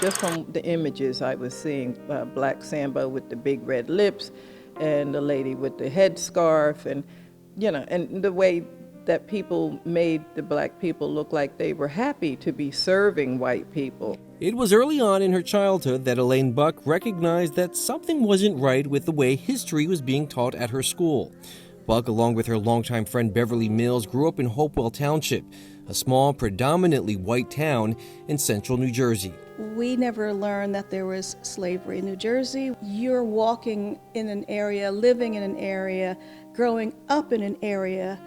Just from the images I was seeing, Black Samba with the big red lips and the lady with the headscarf, and and the way that people made the black people look like they were happy to be serving white people. It was early on in her childhood that Elaine Buck recognized that something wasn't right with the way history was being taught at her school. Buck, along with her longtime friend Beverly Mills, grew up in Hopewell Township, a small, predominantly white town in central New Jersey. We never learned that there was slavery in New Jersey. You're walking in an area, living in an area, growing up in an area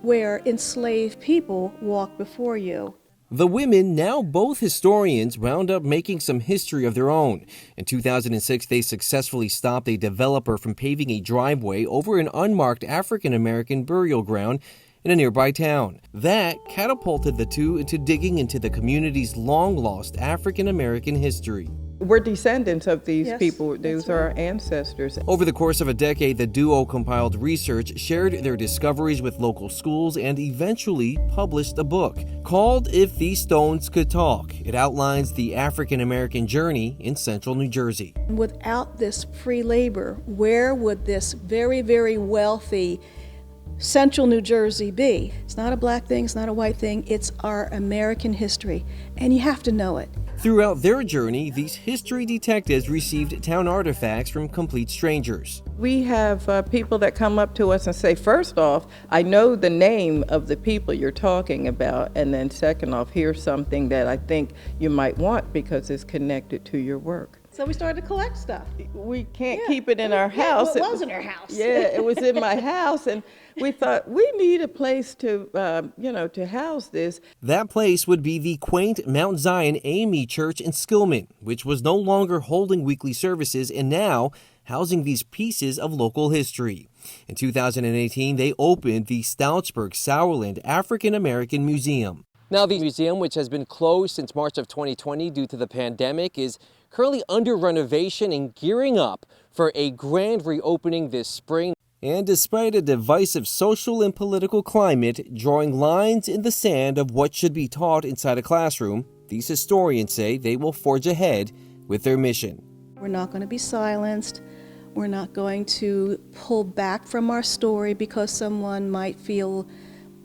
where enslaved people walk before you. The women, now both historians, wound up making some history of their own. In 2006, they successfully stopped a developer from paving a driveway over an unmarked African-American burial ground in a nearby town. That catapulted the two into digging into the community's long-lost African-American history. We're descendants of these people. Those are our right. ancestors. Over the course of a decade, the duo compiled research, shared their discoveries with local schools, and eventually published a book called If These Stones Could Talk. It outlines the African-American journey in central New Jersey. Without this free labor, where would this very, very wealthy central New Jersey be? It's not a black thing, it's not a white thing, it's our American history, and you have to know it. Throughout their journey, these history detectives received town artifacts from complete strangers. We have people that come up to us and say, first off, I know the name of the people you're talking about, and then second off, here's something that I think you might want because it's connected to your work. So we started to collect stuff. We can't keep it in our house. Well, it was in our house. Yeah, it was in my house, and we thought we need a place to, to house this. That place would be the quaint Mount Zion AME Church in Skillman, which was no longer holding weekly services and now housing these pieces of local history. In 2018, they opened the Stoutsburg-Sauerland African American Museum. Now, the museum, which has been closed since March of 2020 due to the pandemic, is currently under renovation and gearing up for a grand reopening this spring. And despite a divisive social and political climate drawing lines in the sand of what should be taught inside a classroom, these historians say they will forge ahead with their mission. We're not going to be silenced. We're not going to pull back from our story because someone might feel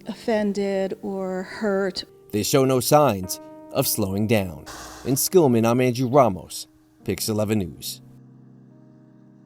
offended or hurt. They show no signs of slowing down. In Skillman, I'm Andrew Ramos, Pix 11 News.